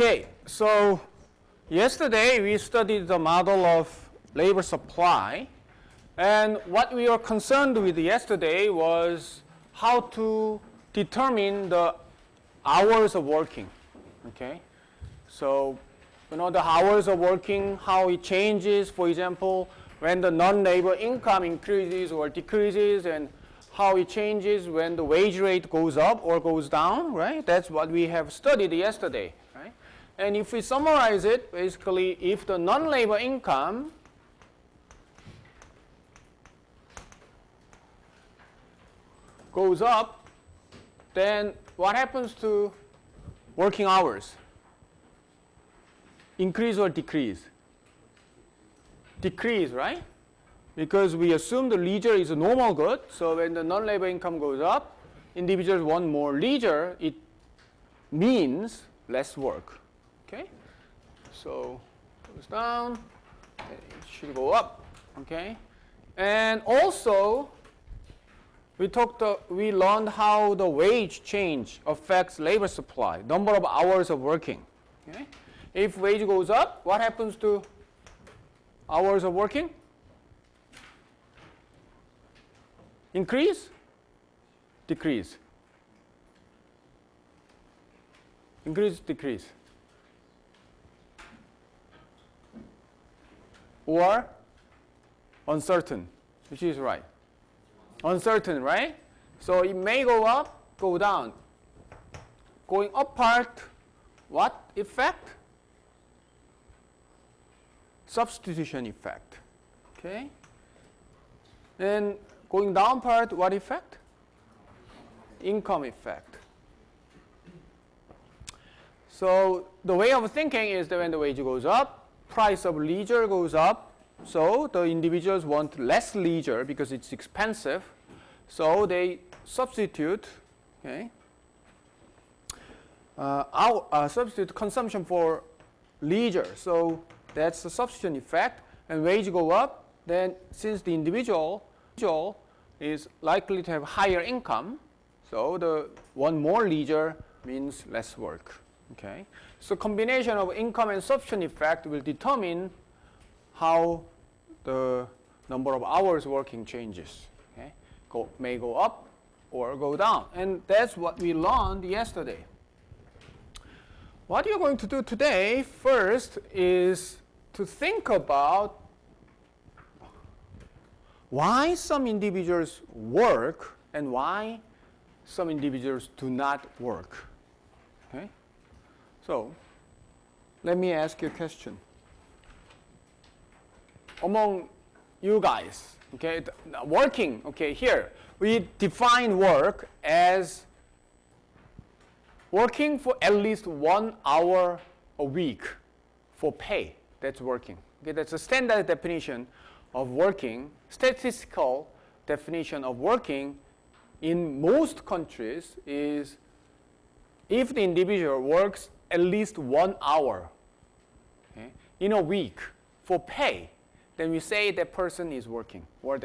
Okay, so yesterday we studied the model of labor supply, and what we were concerned with yesterday was how to determine the hours of working. Okay, so the hours of working, how it changes, for example, when the non-labor income increases or decreases, and how it changes when the wage rate goes up or goes down, right? That's what we have studied yesterday, right? And if we summarize it, basically, if the non-labor income goes up, then what happens to working hours? Increase or decrease? Decrease, right? Because we assume the leisure is a normal good, so when the non-labor income goes up, individuals want more leisure, it means less work. Okay? So it goes down, it should go up. Okay? And also, we learned how the wage change affects labor supply, number of hours of working. Okay? If wage goes up, what happens to hours of working? Increase? Decrease? Increase, decrease? Or uncertain, which is right? Uncertain, right? So it may go up, go down. Going up part, what effect? Substitution effect. Okay? And going down part, what effect? Income effect. So the way of thinking is that when the wage goes up, price of leisure goes up, so the individuals want less leisure because it's expensive, so they substitute, okay, substitute consumption for leisure. So that's the substitution effect. And wage go up, then since the individual is likely to have higher income, so the one more leisure means less work. Okay, so combination of income and substitution effect will determine how the number of hours working changes. Okay, may go up or go down, and that's what we learned yesterday. What you're going to do today first is to think about why some individuals work and why some individuals do not work. Okay? So, let me ask you a question. Among you guys, okay, working, okay, here, we define work as working for at least 1 hour a week for pay. That's working. Okay, that's a standard definition of working, statistical definition of working in most countries is if the individual works at least 1 hour, okay, in a week for pay, then we say that person is working, or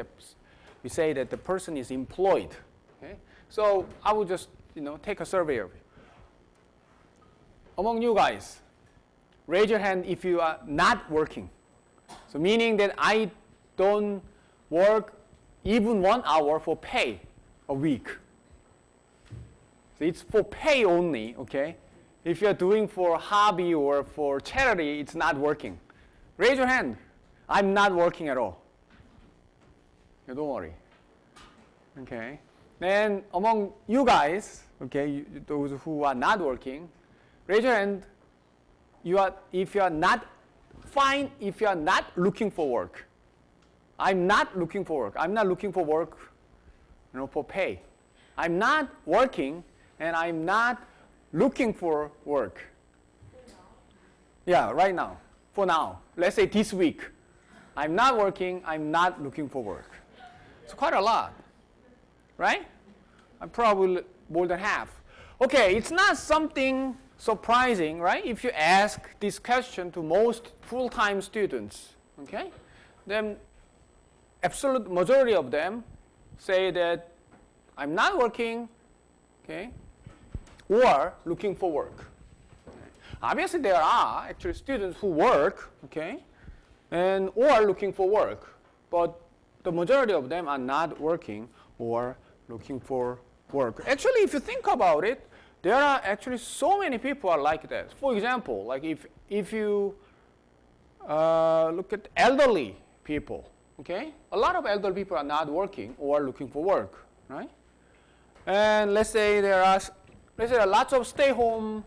we say that the person is employed. Okay? So I will just take a survey of you. Among you guys, raise your hand if you are not working. So meaning that I don't work even 1 hour for pay a week. So it's for pay only, okay? If you're doing for a hobby or for charity, it's not working. Raise your hand. I'm not working at all. Yeah, don't worry. Okay. Then among you guys, okay, those who are not working, raise your hand. If you are not fine, if you are not looking for work. I'm not looking for work. I'm not looking for work, for pay. I'm not working, and I'm not looking for work. Yeah, right now. For now. Let's say this week. I'm not working. I'm not looking for work. It's quite a lot, right? I'm probably more than half. Okay, it's not something surprising, right? If you ask this question to most full-time students, okay, then absolute majority of them say that I'm not working, okay, or looking for work. Obviously, there are actually students who work, okay, and or looking for work, but the majority of them are not working or looking for work. Actually, if you think about it, there are actually so many people are like that. For example, like if you look at elderly people, okay, a lot of elderly people are not working or looking for work, right? And let's say there are lots of stay-home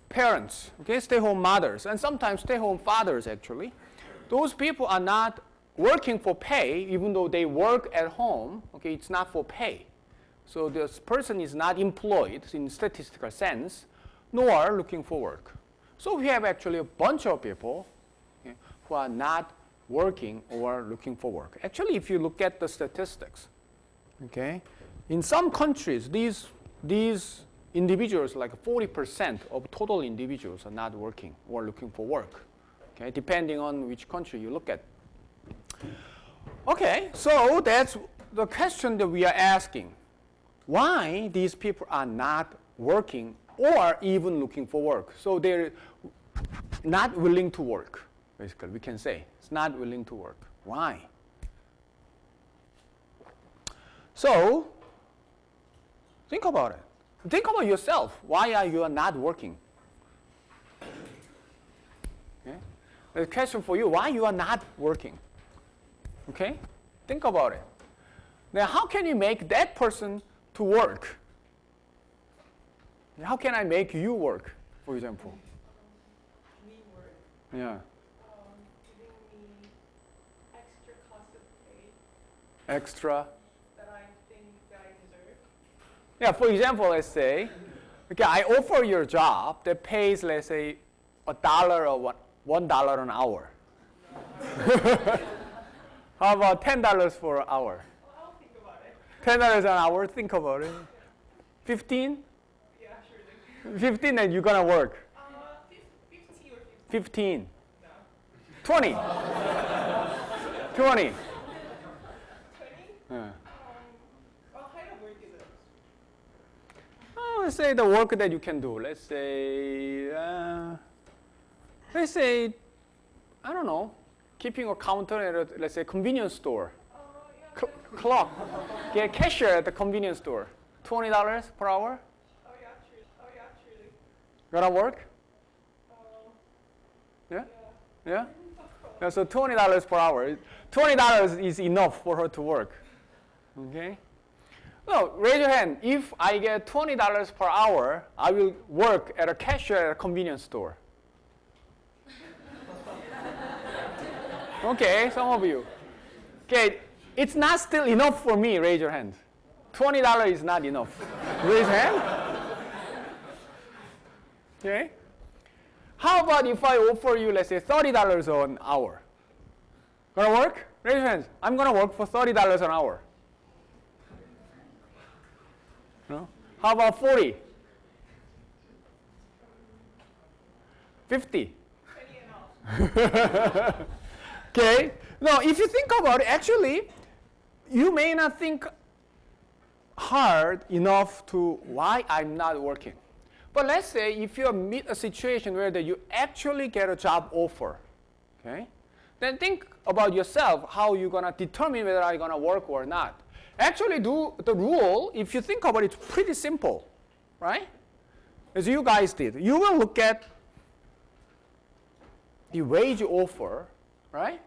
parents, okay, stay-home mothers, and sometimes stay-home fathers actually. Those people are not working for pay, even though they work at home, okay, it's not for pay. So this person is not employed in statistical sense, nor looking for work. So we have actually a bunch of people, okay, who are not working or looking for work. Actually, if you look at the statistics, okay, in some countries, these individuals, like 40% of total individuals are not working or looking for work, okay, depending on which country you look at. Okay, so that's the question that we are asking. Why these people are not working or even looking for work? So they're not willing to work, basically, we can say. It's not willing to work. Why? So, think about it. Think about yourself. Why are you not working? Okay? The question for you, why you are not working? Okay? Think about it. Now, how can you make that person to work? How can I make you work, for example? Me work. Yeah. Giving me extra cost of pay Extra. that I think that I deserve. Yeah, for example, let's say, okay, I offer you a job that pays, let's say, $1 or $1 an hour. How about $10 for an hour? Well, I'll think about it. $10 an hour, think about it. 15? Yeah, sure. 15 and you're gonna work. 50 or 50. 15. No. 20. 20. 20? Yeah. What kind of work is it? Oh, let's say the work that you can do. Let's say, I don't know, keeping a counter at a, let's say, convenience store. Yeah. Clock. Get cashier at the convenience store. $20 per hour. Oh, yeah, true. Oh, yeah, truly. Gonna work? Yeah? Yeah? Yeah, so $20 per hour. $20 is enough for her to work. Okay? No, raise your hand. If I get $20 per hour, I will work at a cashier at a convenience store. Okay, some of you. Okay, it's not still enough for me, raise your hand. $20 is not enough. Raise your hand. Okay? How about if I offer you, let's say, $30 an hour? Gonna work? Raise your hands. I'm gonna work for $30 an hour. No? How about 40? 50? 20 and off. Okay? Now, if you think about it, actually, you may not think hard enough to why I'm not working. But let's say if you meet a situation where that you actually get a job offer, okay? Then think about yourself, how you're going to determine whether I'm going to work or not. Actually, the rule, if you think about it, it's pretty simple, right? As you guys did. You will look at the wage offer, right?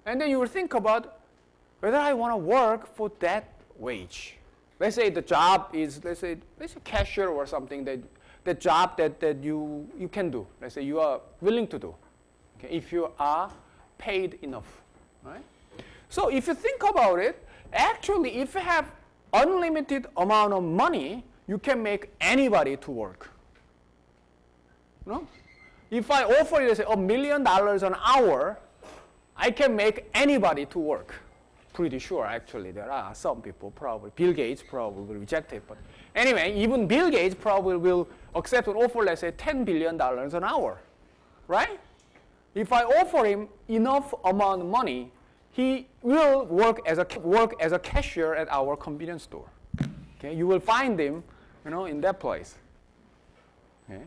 And then you will think about whether I want to work for that wage. Let's say the job is, let's say cashier or something, the job that you can do. Let's say you are willing to do, okay, if you are paid enough, right? So if you think about it, actually, if you have unlimited amount of money, you can make anybody to work. No? If I offer you, say, $1 million an hour, I can make anybody to work. Pretty sure, actually, there are some people, probably Bill Gates probably will reject it. But anyway, even Bill Gates probably will accept an offer, let's say, $10 billion an hour, right? If I offer him enough amount of money, he will work as a cashier at our convenience store. Okay, you will find him, in that place. Okay.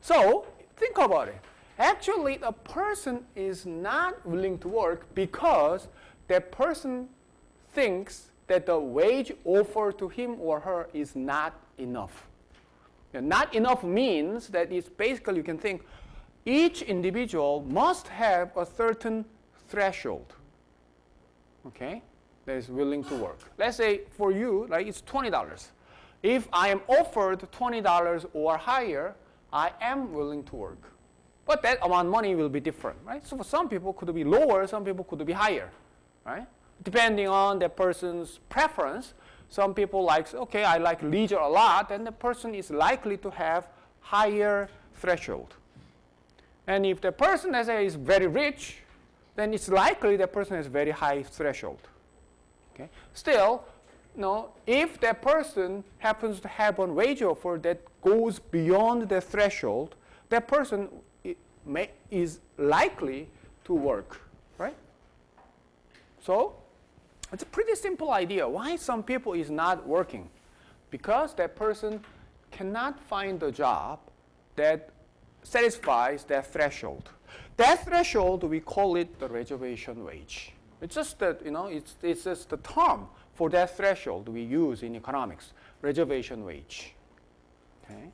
So think about it. Actually, the person is not willing to work because that person thinks that the wage offered to him or her is not enough. And not enough means that it's basically, you can think, each individual must have a certain threshold, okay, that is willing to work. Let's say for you, like it's $20. If I am offered $20 or higher, I am willing to work. But that amount of money will be different, right? So for some people, could be lower, some people could be higher, right? Depending on the person's preference. Some people like, okay, I like leisure a lot, and the person is likely to have higher threshold. And if the person, let's say, is very rich, then it's likely the person has very high threshold. Okay? Still, if that person happens to have a wage offer that goes beyond the threshold, that person is likely to work, right? So it's a pretty simple idea. Why some people is not working? Because that person cannot find a job that satisfies that threshold. That threshold, we call it the reservation wage. It's just that, it's just the term for that threshold we use in economics, reservation wage. Okay?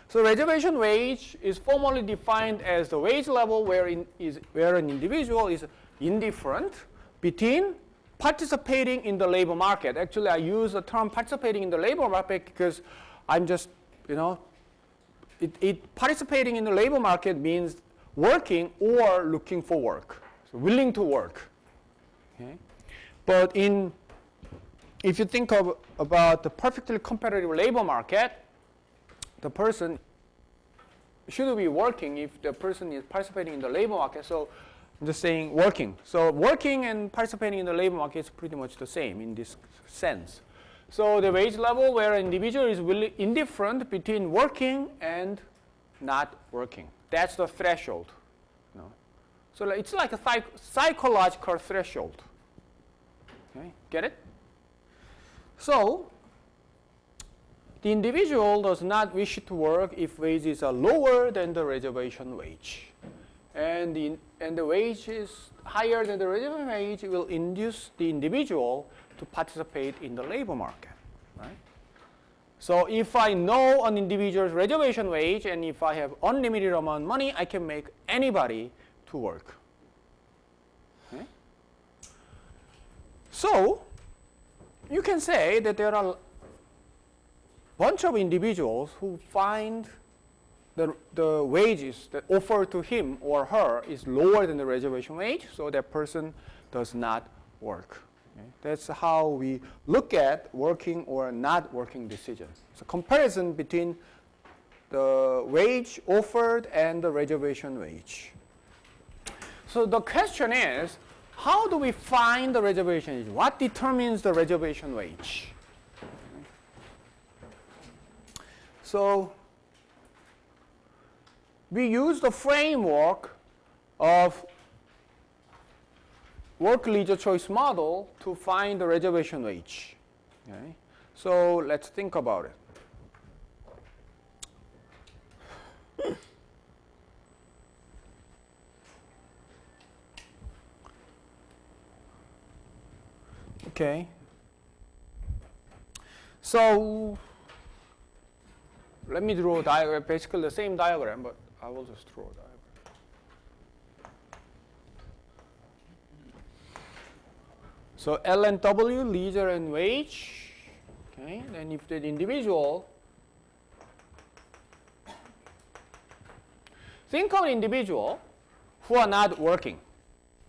So reservation wage is formally defined as the wage level where an individual is indifferent between participating in the labor market. Actually, I use the term participating in the labor market because I'm just, participating in the labor market means working or looking for work, so willing to work. Okay? But if you think about the perfectly competitive labor market, the person should be working if the person is participating in the labor market. So I'm just saying working. So working and participating in the labor market is pretty much the same in this sense. So the wage level where an individual is really indifferent between working and not working. That's the threshold. So it's like a psychological threshold. Okay, get it? So the individual does not wish to work if wages are lower than the reservation wage. And the wage is higher than the reservation wage will induce the individual to participate in the labor market. Right? So if I know an individual's reservation wage and if I have unlimited amount of money, I can make anybody to work. Okay? So you can say that there are a bunch of individuals who find the wages that offered to him or her is lower than the reservation wage, so that person does not work. Okay? That's how we look at working or not working decisions. So comparison between the wage offered and the reservation wage. So the question is, how do we find the reservation wage? What determines the reservation wage? So we use the framework of work leisure choice model to find the reservation wage. Okay? So let's think about it. Okay. So let me draw a diagram, basically the same diagram, but I will just draw a diagram. So L and W, leisure and wage. Okay, then if the individual, think of an individual who are not working.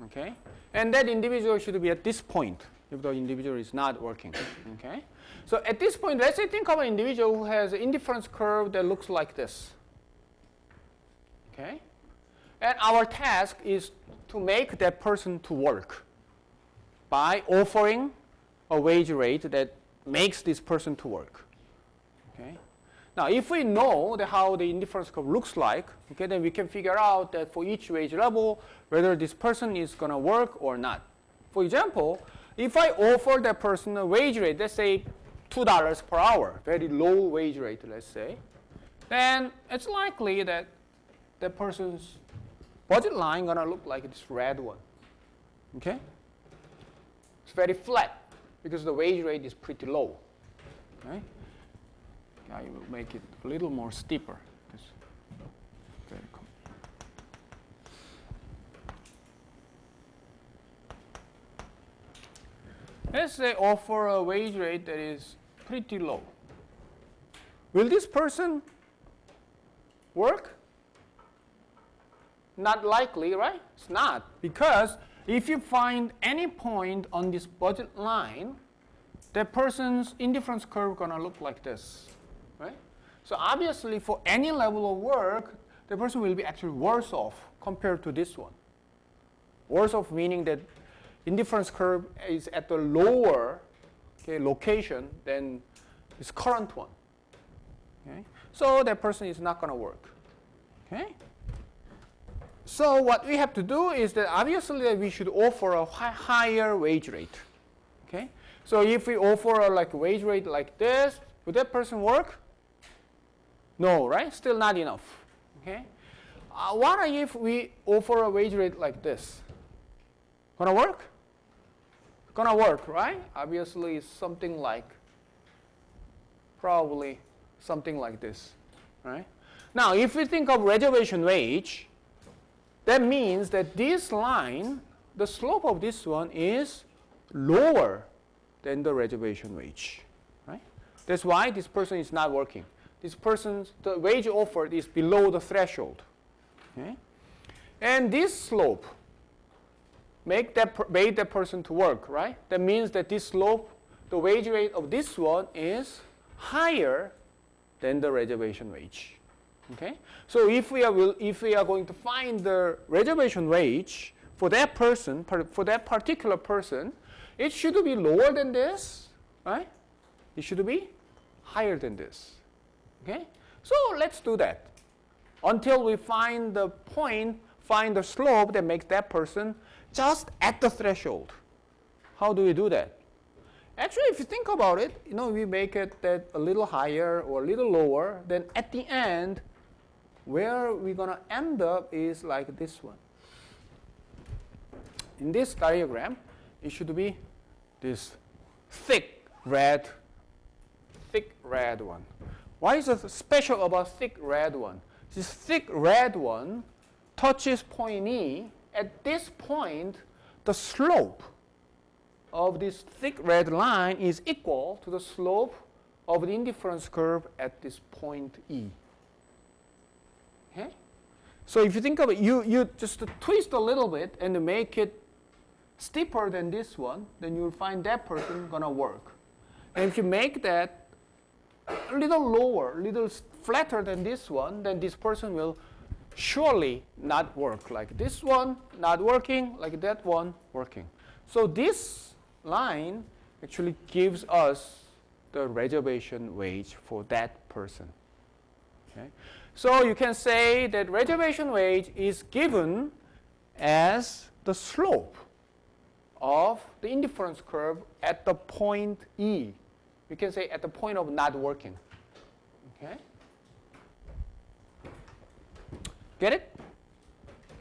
Okay, and that individual should be at this point if the individual is not working. Okay, so at this point, let's say think of an individual who has an indifference curve that looks like this. Okay, and our task is to make that person to work by offering a wage rate that makes this person to work. Okay, now if we know how the indifference curve looks like, okay, then we can figure out that for each wage level whether this person is going to work or not. For example, if I offer that person a wage rate, let's say $2 per hour, very low wage rate, let's say, then it's likely that the person's budget line gonna look like this red one. Okay? It's very flat because the wage rate is pretty low. Okay? I will make it a little more steeper. Very cool. Let's say offer a wage rate that is pretty low. Will this person work? Not likely, right? It's not. Because if you find any point on this budget line, that person's indifference curve gonna look like this, right? So obviously for any level of work, the person will be actually worse off compared to this one. Worse off meaning that indifference curve is at the lower location than this current one. Okay? So that person is not gonna work. Okay? So what we have to do is that obviously we should offer a higher wage rate. Okay? So if we offer a wage rate like this, would that person work? No, right? Still not enough. Okay? What if we offer a wage rate like this? Gonna work? Gonna work, right? Obviously it's something like, probably something like this, right? Now if we think of reservation wage, that means that this line, the slope of this one is lower than the reservation wage, right? That's why this person is not working. This person's, the wage offered is below the threshold, okay? And this slope made that person to work, right? That means that this slope, the wage rate of this one is higher than the reservation wage. Okay? So if we are going to find the reservation wage for that person, for that particular person, it should be lower than this, right? It should be higher than this. Okay? So let's do that until we find the point, find the slope that makes that person just at the threshold. How do we do that? Actually, if you think about it, we make it that a little higher or a little lower, then at the end, where we're going to end up is like this one. In this diagram, it should be this thick red one. Why is it special about thick red one? This thick red one touches point E. At this point, the slope of this thick red line is equal to the slope of the indifference curve at this point E. Okay? So if you think of it, you just twist a little bit and make it steeper than this one, then you'll find that person gonna work. And if you make that a little lower, a little flatter than this one, then this person will surely not work. Like this one not working, like that one working. So this line actually gives us the reservation wage for that person. Okay? So you can say that reservation wage is given as the slope of the indifference curve at the point E. We can say at the point of not working. Okay? Get it?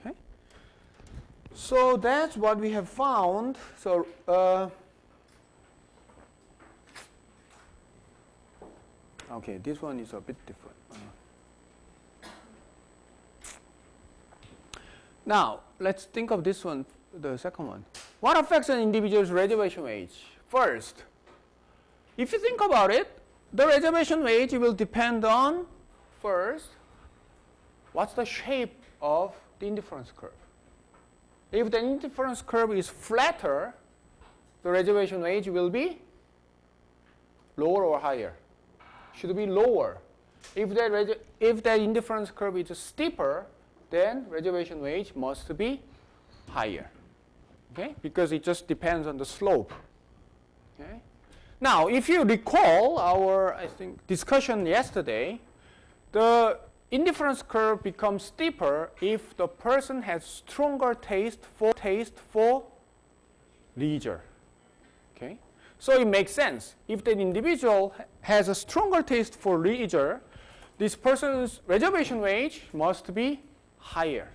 Okay. So that's what we have found. So okay, this one is a bit different. Now let's think of this one, the second one. What affects an individual's reservation wage? First, if you think about it, the reservation wage will depend on, first, what's the shape of the indifference curve. If the indifference curve is flatter, the reservation wage will be lower or higher. Should be lower. If that indifference curve is steeper, then reservation wage must be higher. Okay? Because it just depends on the slope. Okay? Now, if you recall our, I think, discussion yesterday, the indifference curve becomes steeper if the person has stronger taste for leisure. Okay? So it makes sense. If the individual has a stronger taste for leisure, this person's reservation wage must be higher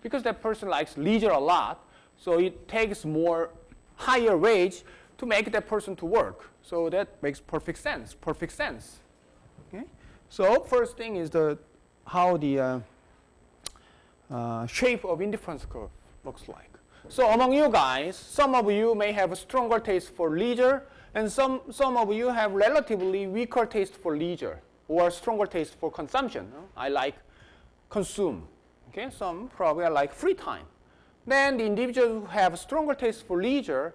because that person likes leisure a lot, so it takes more higher wage to make that person to work. So that makes perfect sense. Okay? So first thing is how the shape of indifference curve looks like. So among you guys, some of you may have a stronger taste for leisure, and some of you have relatively weaker taste for leisure or stronger taste for consumption. I like consume. Okay, some probably I like free time. Then the individuals who have stronger taste for leisure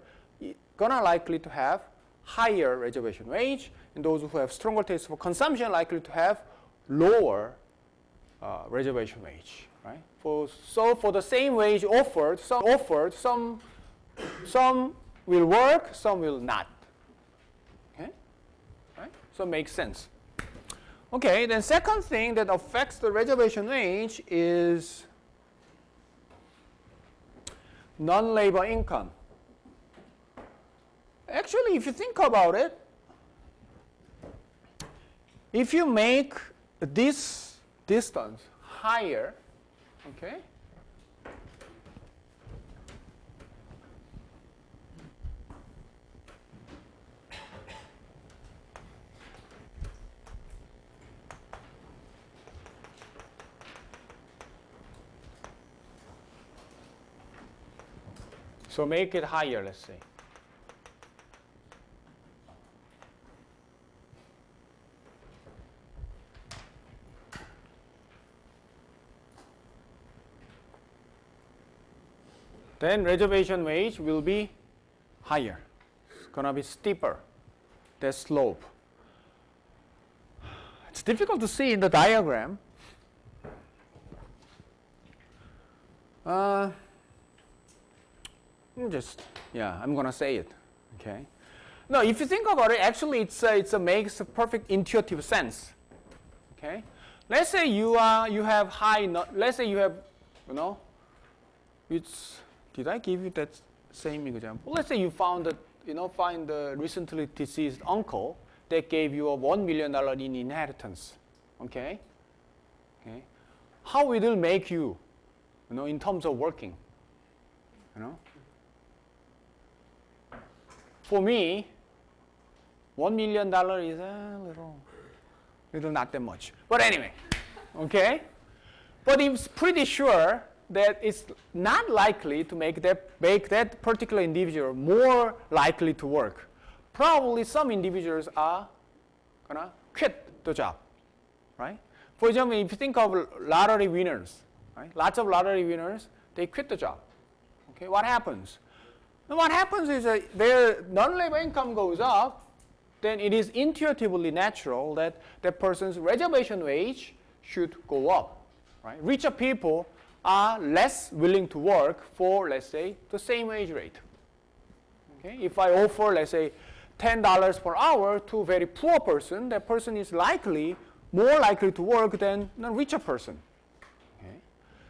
gonna likely to have higher reservation wage, and those who have stronger taste for consumption likely to have lower reservation wage. Right? So for the same wage offered, some will work, some will not. Okay, right? So it makes sense. Okay, then second thing that affects the reservation wage is non-labor income. Actually, if you think about it, if you make this distance higher, okay, so make it higher, let's say. Then reservation wage will be higher. It's going to be steeper, that slope. It's difficult to see in the diagram. I'm going to say it. Okay. No, if you think about it, actually it makes a perfect intuitive sense. Okay. Let's say you have let's say you have, did I give you that same example? Let's say you find the recently deceased uncle that gave you a $1 million in inheritance. Okay? Okay. How it will make you, in terms of working? For me, $1 million is a little not that much. But anyway, okay? But it's pretty sure that it's not likely to make that particular individual more likely to work. Probably some individuals are gonna quit the job, right? For example, if you think of lottery winners, right? Lots of lottery winners, they quit the job. Okay, what happens? And what happens is that their non-labor income goes up, then it is intuitively natural that that person's reservation wage should go up, right? Richer people are less willing to work for, let's say, the same wage rate. Okay? If I offer, let's say, $10 per hour to a very poor person, that person is more likely to work than a richer person. Okay?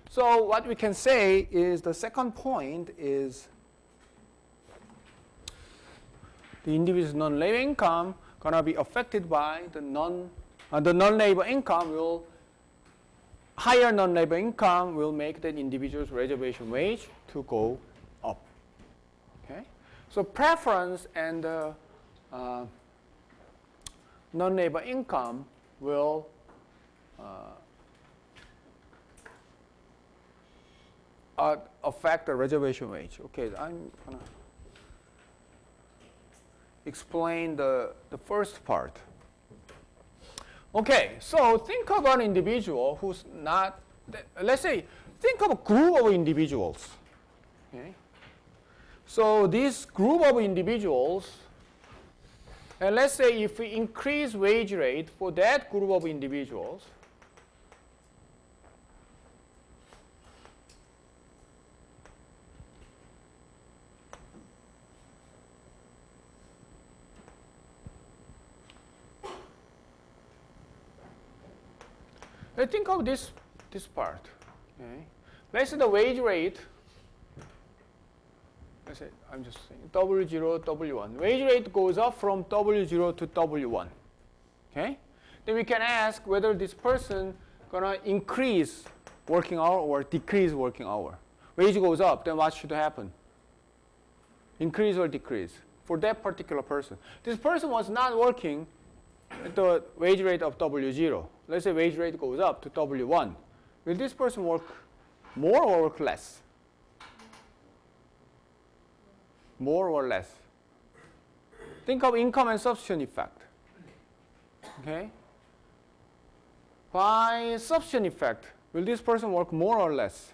So what we can say is the second point is the individual's non-labor income gonna be affected by the non-labor income higher non-labor income will make that individual's reservation wage to go up. Okay? So preference and non-labor income will affect the reservation wage. Okay, I'm gonna explain the first part. Okay, so think of an individual who's not, let's say, think of a group of individuals. Okay? So this group of individuals, and let's say if we increase wage rate for that group of individuals, let's think of this part. Okay? Let's say the wage rate, let's say, I'm just saying W0, W1. Wage rate goes up from W0 to W1. Okay? then we can ask whether this person gonna increase working hour or decrease working hour. Wage goes up, then what should happen? Increase or decrease for that particular person. This person was not working at the wage rate of W0. Let's say wage rate goes up to W1. Will this person work more or work less? More or less? Think of income and substitution effect. Okay? By substitution effect, will this person work more or less?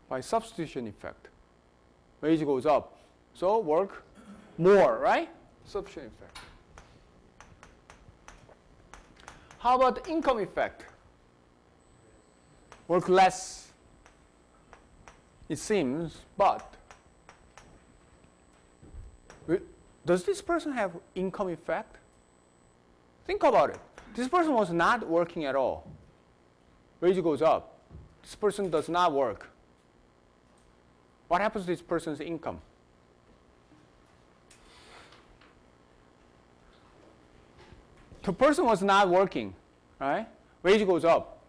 By substitution effect. Wage goes up, so work more, right? Substitution effect. How about the income effect? Work less, it seems, but does this person have income effect? Think about it. This person was not working at all. Wage goes up. This person does not work. What happens to this person's income? The person was not working, right? Wage goes up.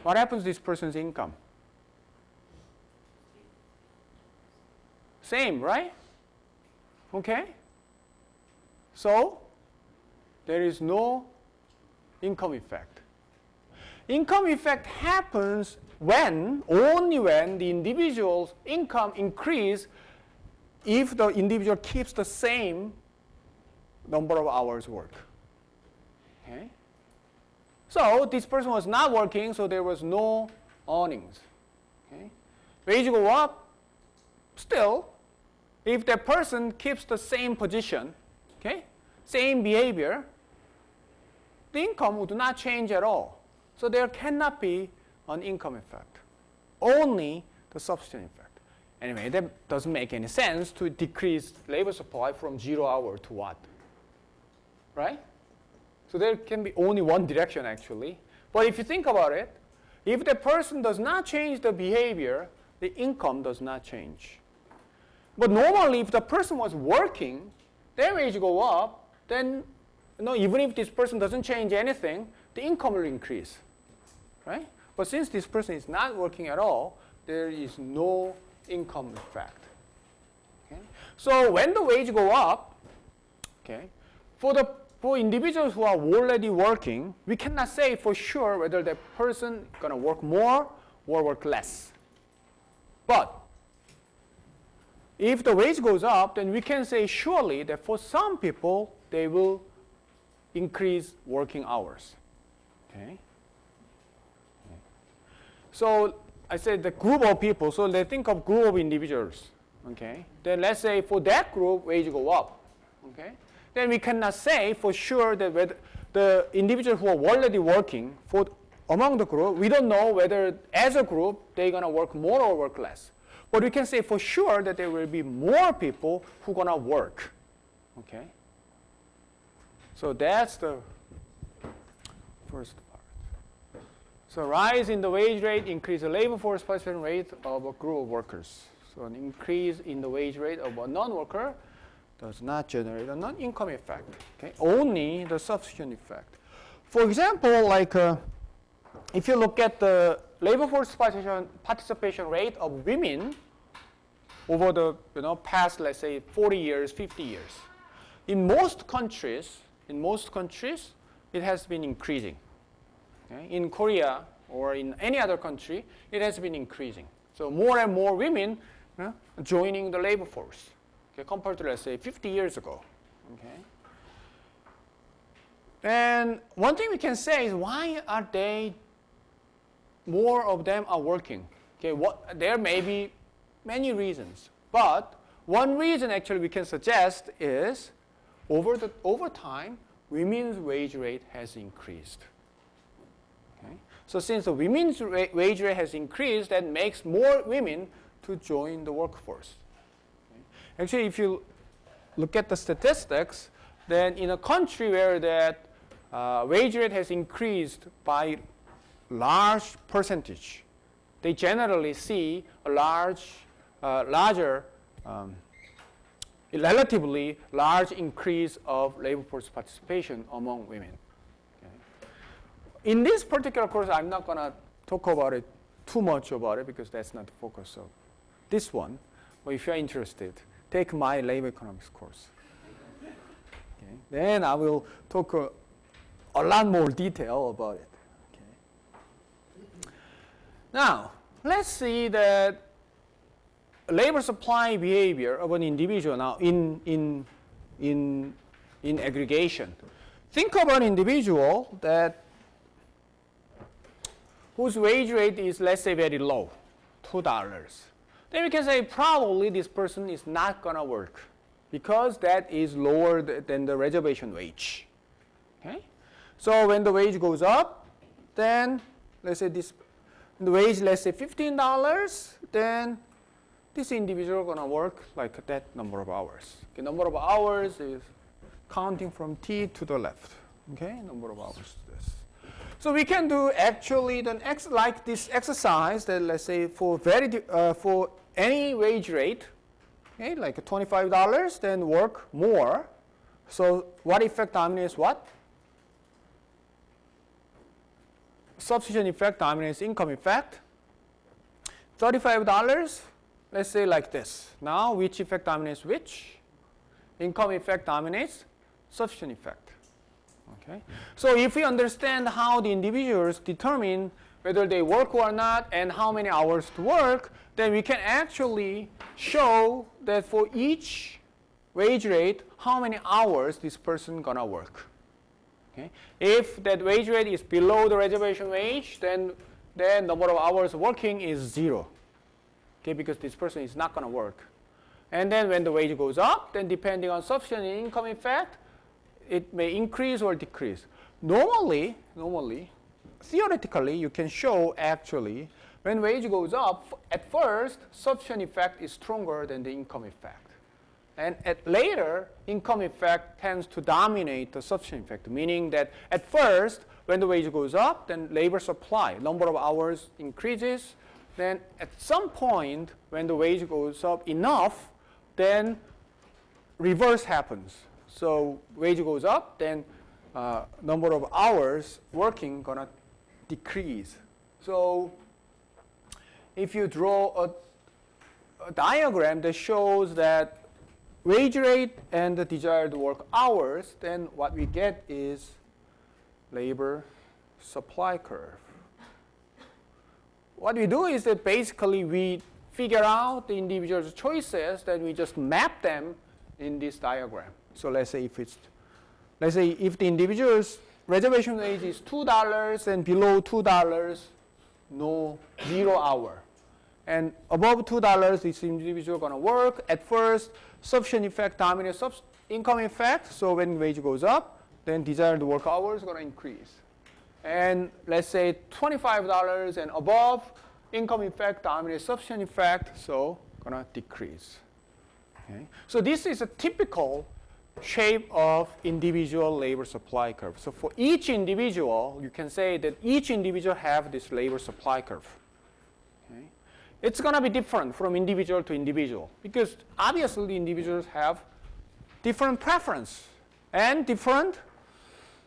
What happens to this person's income? Same, right? Okay? So, there is no income effect. Income effect happens only when the individual's income increase if the individual keeps the same number of hours work. Okay? So this person was not working, so there was no earnings. Okay? Wage go up, still, if that person keeps the same position, okay, same behavior, the income would not change at all. So there cannot be an income effect, only the substitution effect. Anyway, that doesn't make any sense to decrease labor supply from 0 hour to what? Right? So there can be only one direction actually. But if you think about it, if the person does not change the behavior, the income does not change. But normally if the person was working, their wage go up, then even if this person doesn't change anything, the income will increase. Right? But since this person is not working at all, there is no income effect. Okay? So when the wage go up, okay, for individuals who are already working, we cannot say for sure whether that person is going to work more or work less. But if the wage goes up, then we can say surely that for some people, they will increase working hours. Okay? So I said the group of people, so let's think of group of individuals. Okay? Then let's say for that group, wage go up. Okay? Then we cannot say for sure that whether the individuals who are already working, among the group, we don't know whether as a group they're going to work more or work less. But we can say for sure that there will be more people who are going to work. Okay? So that's the first part. So rise in the wage rate, increase the labor force participation rate of a group of workers. So an increase in the wage rate of a non-worker does not generate a non-income effect. Okay? Only the substitution effect. For example, like if you look at the labor force participation rate of women over the past, let's say, 40 years, 50 years. In most countries, it has been increasing. Okay? In Korea or in any other country, it has been increasing. So more and more women joining the labor force, okay, compared to, let's say, 50 years ago. Okay? And one thing we can say is, why are more of them are working? Okay, there may be many reasons, but one reason actually we can suggest is over time, women's wage rate has increased. Okay? So since the women's wage rate has increased, that makes more women to join the workforce. Okay? Actually, if you look at the statistics, then in a country where that wage rate has increased by large percentage, they generally see a larger a relatively large increase of labor force participation among women. Okay. In this particular course, I'm not going to talk about it too much about it because that's not the focus of this one. But if you're interested, take my labor economics course. Okay. Then I will talk a lot more detail about it. Okay. Now, let's see that labor supply behavior of an individual now in aggregation. Think of an individual that whose wage rate is, let's say, very low, $2. Then we can say probably this person is not going to work because that is lower than the reservation wage. Okay? So when the wage goes up, then let's say the wage, let's say $15, then this individual is going to work like that number of hours. Okay, number of hours is counting from T to the left. Okay, number of hours to this. So we can do actually like this exercise that let's say for any wage rate, okay, like $25, then work more. So what effect dominates what? Substitution effect dominates income effect. $35. Let's say like this. Now, which effect dominates which? Income effect dominates substitution effect. Okay. So if we understand how the individuals determine whether they work or not and how many hours to work, then we can actually show that for each wage rate, how many hours this person gonna work. Okay. If that wage rate is below the reservation wage, then number of hours working is 0. Okay, because this person is not going to work. And then when the wage goes up, then depending on substitution and income effect, it may increase or decrease. Normally, theoretically, you can show actually when wage goes up, at first, substitution effect is stronger than the income effect. And later, income effect tends to dominate the substitution effect, meaning that at first, when the wage goes up, then labor supply, number of hours increases. Then at some point, when the wage goes up enough, then reverse happens. So wage goes up, then number of hours working gonna decrease. So if you draw a diagram that shows that wage rate and the desired work hours, then what we get is labor supply curve. What we do is that basically we figure out the individual's choices, then we just map them in this diagram. So let's say if the individual's reservation wage is $2 and below $2, no, 0 hour. And above $2, this individual is going to work. At first, substitution effect dominates income effect. So when wage goes up, then desired work hours are going to increase. And let's say $25 and above, income effect dominates substitution effect, so gonna decrease. Okay? So this is a typical shape of individual labor supply curve. So for each individual, you can say that each individual have this labor supply curve. Okay? It's gonna be different from individual to individual because obviously the individuals have different preference and different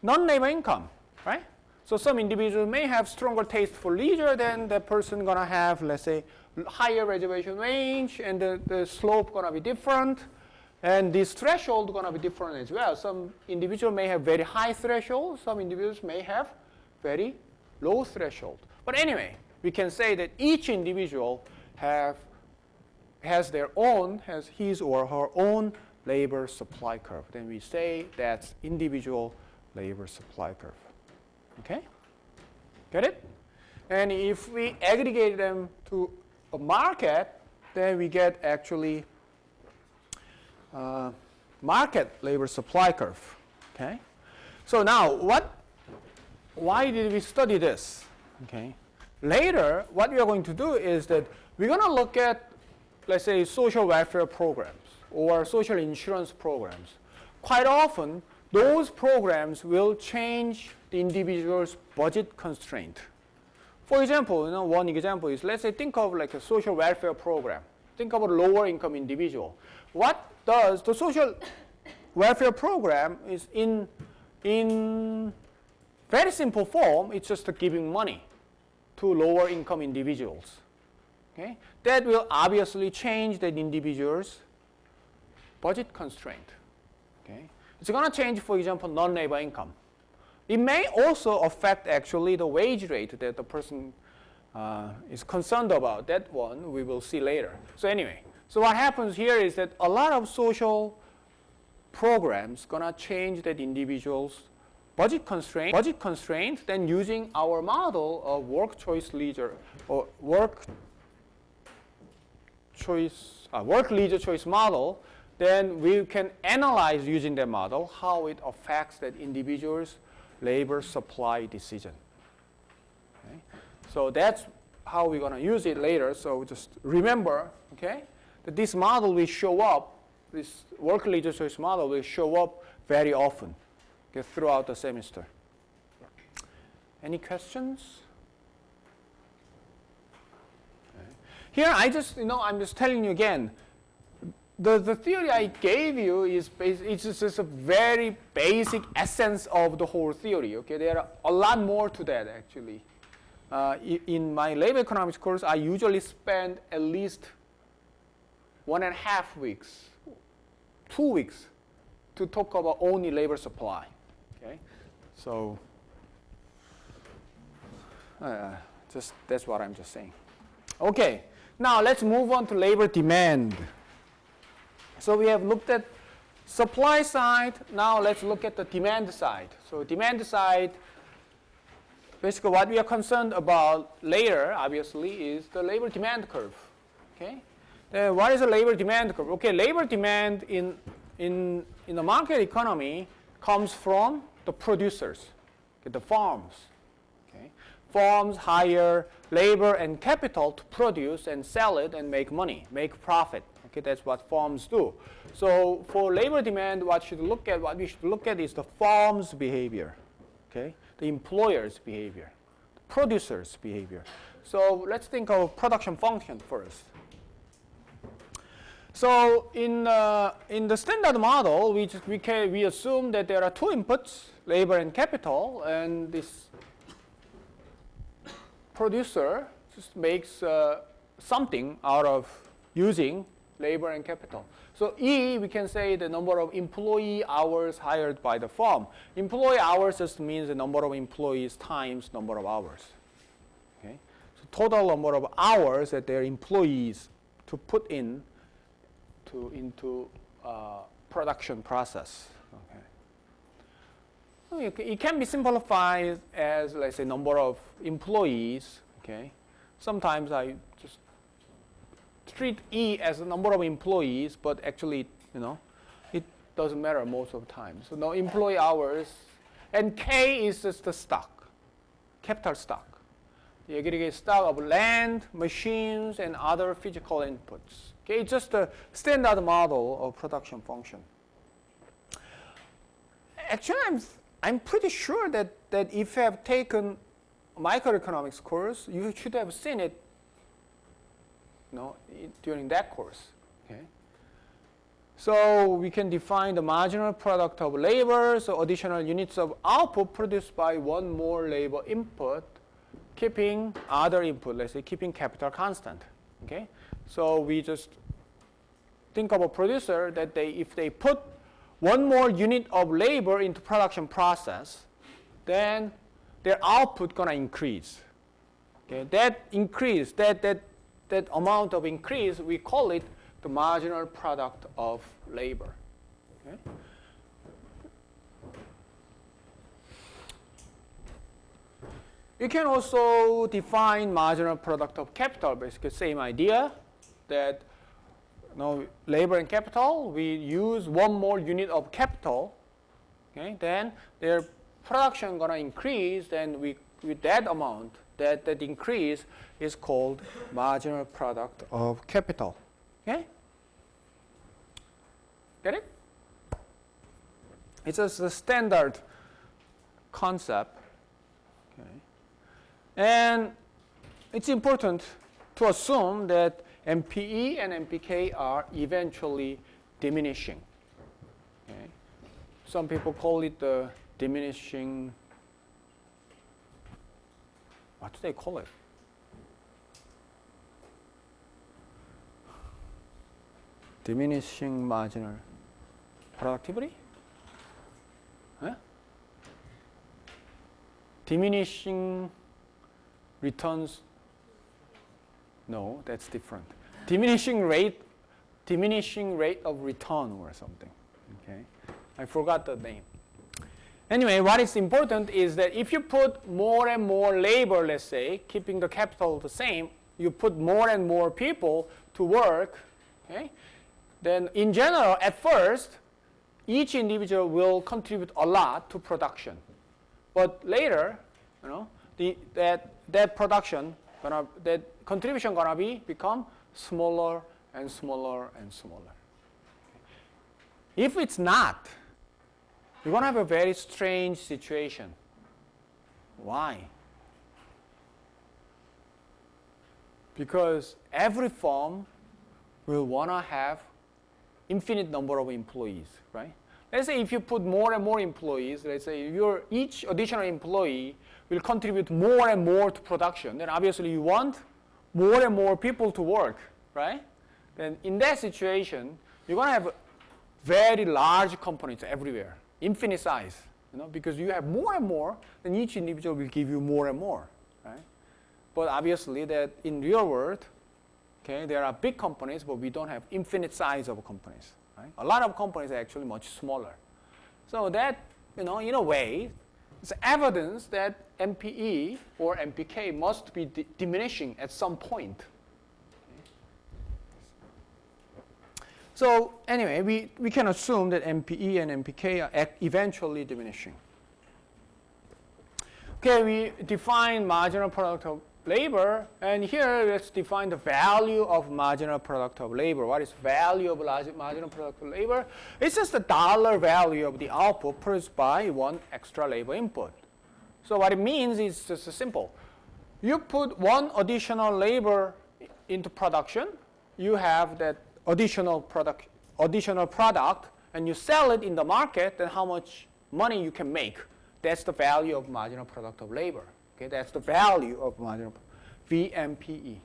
non-labor income, right? So some individuals may have stronger taste for leisure than the person gonna have, let's say, higher reservation wage, and the slope gonna be different, and this threshold gonna be different as well. Some individuals may have very high threshold, some individuals may have very low threshold. But anyway, we can say that each individual has his or her own labor supply curve. Then we say that's individual labor supply curve. Okay? Get it? And if we aggregate them to a market, then we get actually market labor supply curve. Okay? So now, why did we study this? Okay? Later, what we are going to do is that we're going to look at, let's say, social welfare programs or social insurance programs. Quite often, those programs will change the individual's budget constraint. For example, one example is, let's say, think of like a social welfare program. Think of a lower income individual. What does, the social welfare program is in very simple form, it's just giving money to lower income individuals. Okay? That will obviously change that individual's budget constraint. Okay? It's going to change, for example, non-labor income. It may also affect actually the wage rate that the person is concerned about. That one we will see later. So anyway, so what happens here is that a lot of social programs going to change that individual's budget constraint, then using our model of work leisure choice model, then we can analyze using that model how it affects that individual's labor supply decision. Okay? So that's how we're going to use it later. So just remember, okay, that this model will show up, this work leisure choice model will show up very often, okay, throughout the semester. Any questions? Okay. Here I just, I'm just telling you again, the theory I gave you is it's just a very basic essence of the whole theory. Okay, there are a lot more to that actually. In my labor economics course, I usually spend at least 1.5 weeks, 2 weeks, to talk about only labor supply. Okay, so just that's what I'm just saying. Okay, now let's move on to labor demand. So we have looked at supply side. Now let's look at the demand side. So demand side, basically what we are concerned about later, obviously, is the labor demand curve. Okay. Then what is a labor demand curve? Okay, labor demand in the market economy comes from the producers, okay, the farms. Okay. Farms hire labor and capital to produce and sell it and make money, make profit. Okay, that's what farms do. So for labor demand, what we should look at is the farm's behavior, okay, the employer's behavior, the producer's behavior. So let's think of production function first. So in the standard model, we assume that there are two inputs, labor and capital, and this producer just makes something out of using labor and capital. So E, we can say the number of employee hours hired by the firm. Employee hours just means the number of employees times number of hours. Okay? So total number of hours that their employees to put into production process. Okay. It can be simplified as, let's say, number of employees. Okay. Sometimes I just treat E as the number of employees, but actually, it doesn't matter most of the time. So no employee hours, and K is just the stock, capital stock, the aggregate stock of land, machines, and other physical inputs. Okay, it's just a standard model of production function. Actually, I'm pretty sure that if you have taken microeconomics course, you should have seen it during that course. Okay. So we can define the marginal product of labor, so additional units of output produced by one more labor input, keeping other input, let's say keeping capital constant. Okay. So we just think of a producer that if they put one more unit of labor into production process, then their output gonna increase. Okay. That increase, that amount of increase, we call it the marginal product of labor. Okay? You can also define marginal product of capital, basically same idea, that labor and capital, we use one more unit of capital, okay? Then their production gonna increase, then with that amount, that increase is called marginal product of capital. Okay? Get it? It's just a standard concept. Okay. And it's important to assume that MPE and MPK are eventually diminishing. Okay? Some people call it the diminishing, what do they call it? Diminishing marginal productivity? Huh? Diminishing returns? No, that's different. Diminishing rate of return or something. Okay, I forgot the name. Anyway, what is important is that if you put more and more labor, let's say, keeping the capital the same, you put more and more people to work, okay, then in general, at first, each individual will contribute a lot to production. But later, you know, that production, that contribution gonna become smaller and smaller and smaller. If it's not, you're gonna have a very strange situation. Why? Because every firm will wanna have infinite number of employees, right? Let's say if you put more and more employees, let's say each additional employee will contribute more and more to production, then obviously you want more and more people to work, right? Then in that situation, you're going to have very large companies everywhere, infinite size, you know, because you have more and more, then each individual will give you more and more, right? But obviously that in real world, okay, there are big companies, but we don't have infinite size of companies, right? A lot of companies are actually much smaller. So that, you know, in a way, it's evidence that MPE or MPK must be diminishing at some point. So anyway, we can assume that MPE and MPK are eventually diminishing. Okay, we define marginal product of labor, and here let's define the value of marginal product of labor. What is value of marginal product of labor? It's just the dollar value of the output produced by one extra labor input. So what it means is just simple. You put one additional labor into production, you have that additional product, and you sell it in the market, then how much money you can make. That's the value of marginal product of labor. Okay, that's the value of marginal VMPE.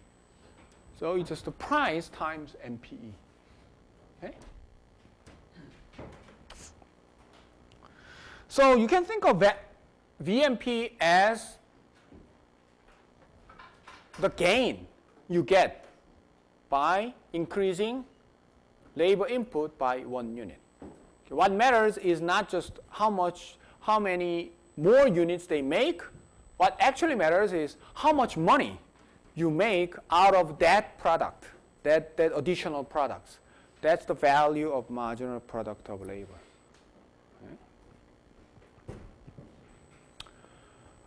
So it's just the price times MPE. Okay? So you can think of VMP as the gain you get by increasing labor input by 1 unit. Okay, what matters is not just how many more units they make. What actually matters is how much money you make out of that product, that additional products. That's the value of marginal product of labor.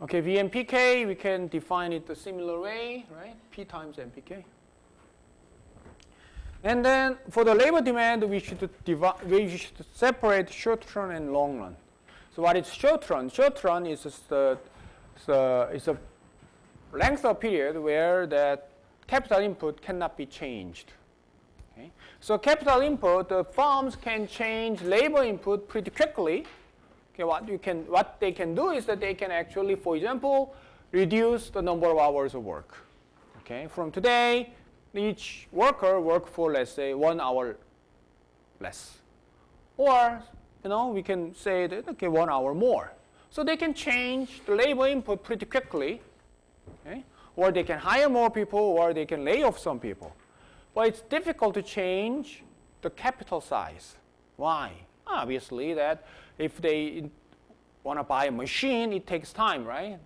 Okay, VMPK, we can define it a similar way, right? P times MPK. And then for the labor demand, we should separate short run and long run. So what is short run? Short run is just it's a length of period where that capital input cannot be changed. Okay? So capital input, the firms can change labor input pretty quickly. Okay, what they can do is that they can actually, for example, reduce the number of hours of work. Okay, from today, each worker work for, let's say, 1 hour less, or we can say that 1 hour more. So they can change the labor input pretty quickly, okay? Or they can hire more people, or they can lay off some people. But it's difficult to change the capital size. Why? Obviously, that if they want to buy a machine, it takes time, right?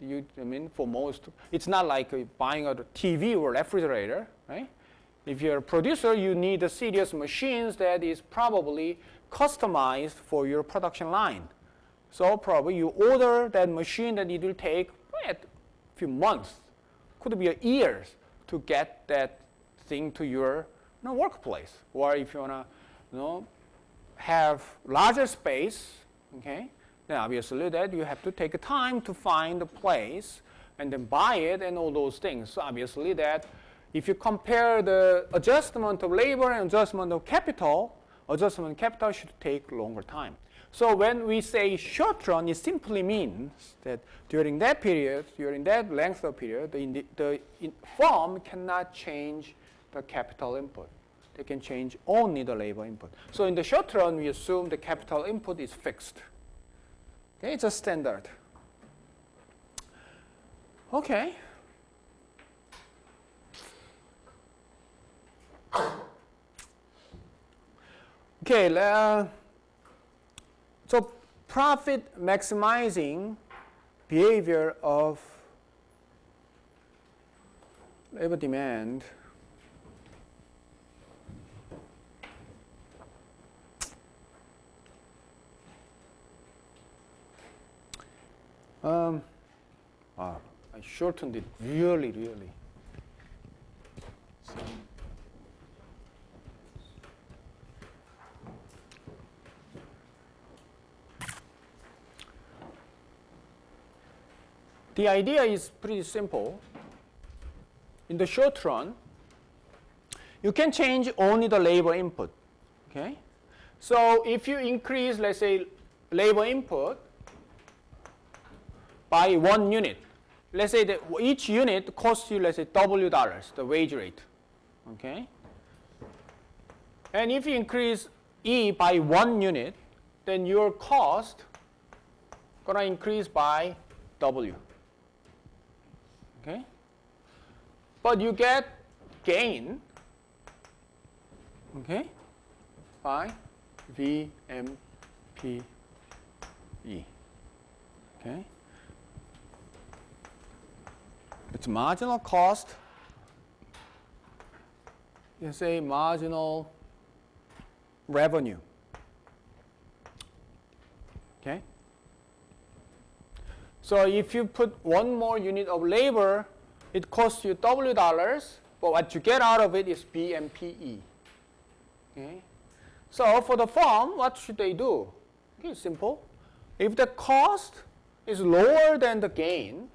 For most, it's not like buying a TV or refrigerator, right? If you're a producer, you need a serious machines that is probably customized for your production line. So probably you order that machine that it will take a few months, could be years to get that thing to your workplace. Or if you want to have larger space, okay, then obviously that you have to take time to find a place and then buy it and all those things. So obviously that if you compare the adjustment of labor and adjustment of capital, adjustment capital should take longer time. So when we say short run, it simply means that during that period, during that length of period, the firm cannot change the capital input. They can change only the labor input. So in the short run, we assume the capital input is fixed. Okay, it's a standard. Okay. Okay, so profit maximizing behavior of labor demand I shortened it really. So, the idea is pretty simple. In the short run, you can change only the labor input. Okay? So if you increase, let's say, labor input by 1 unit, let's say that each unit costs you, let's say, $W, the wage rate. Okay? And if you increase E by 1 unit, then your cost gonna increase by W. Okay? But you get gain, okay, by VMPE. Okay? It's marginal cost. You say marginal revenue. Okay? So if you put 1 more unit of labor, it costs you $W, but what you get out of it is BMPE. Okay? So for the firm, what should they do? Okay, simple. If the cost is lower than the gain,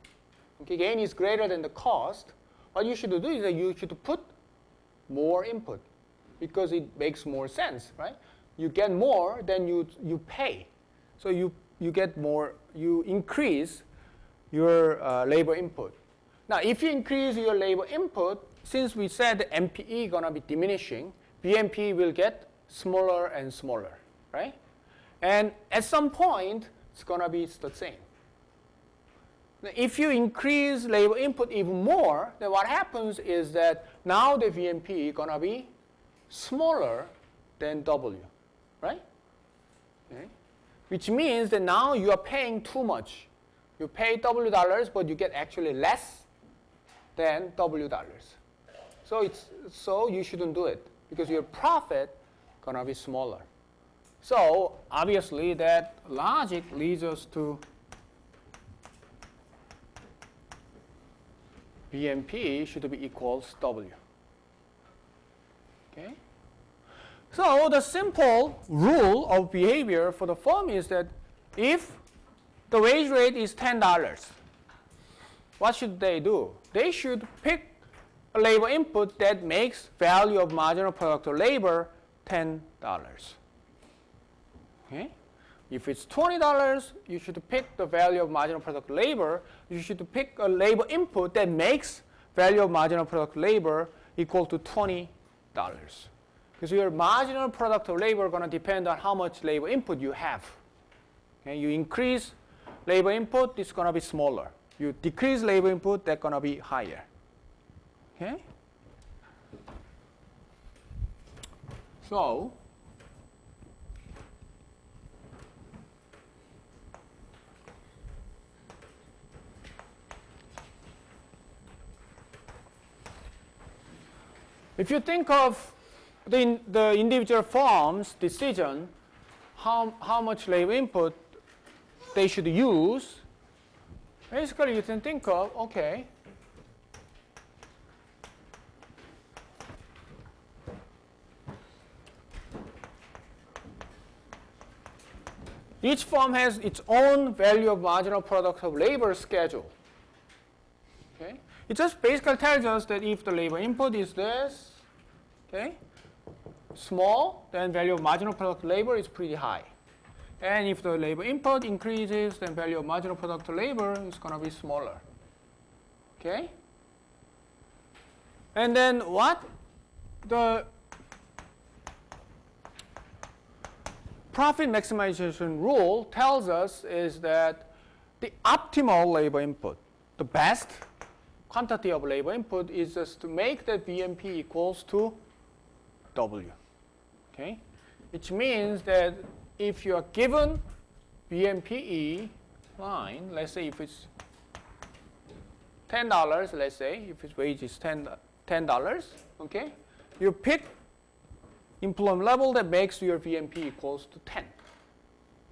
okay, gain is greater than the cost, what you should do is that you should put more input because it makes more sense, right? You get more than you pay. So you get more, you increase your labor input. Now, if you increase your labor input, since we said the MPE gonna be diminishing, BMPE will get smaller and smaller, right? And at some point, it's gonna be the same. Now, if you increase labor input even more, then what happens is that now the VMPE is gonna be smaller than W, right? Okay. Which means that now you are paying too much. You pay $W, but you get actually less than $W. So you shouldn't do it because your profit gonna be smaller. So obviously that logic leads us to BMP should be equals W. Okay? So the simple rule of behavior for the firm is that if the wage rate is $10, what should they do? They should pick a labor input that makes value of marginal product of labor $10. Okay? If it's $20, you should pick the value of marginal product of labor. You should pick a labor input that makes value of marginal product of labor equal to $20. Because your marginal product of labor is going to depend on how much labor input you have. Okay? You increase labor input, it's going to be smaller. You decrease labor input, that's going to be higher. Okay? So, if you think of the individual firm's decision, how much labor input they should use, basically you can think of, okay, each firm has its own value of marginal product of labor schedule. Okay? It just basically tells us that if the labor input is this, okay, small, then value of marginal product labor is pretty high. And if the labor input increases, then value of marginal product labor is going to be smaller. Okay? And then what the profit maximization rule tells us is that the optimal labor input, the best quantity of labor input, is just to make the VMP equals to W. Okay? Which means that if you are given VMPE line, let's say if it's $10, let's say, if its wage is $10, okay? You pick employment level that makes your VMP equals to 10.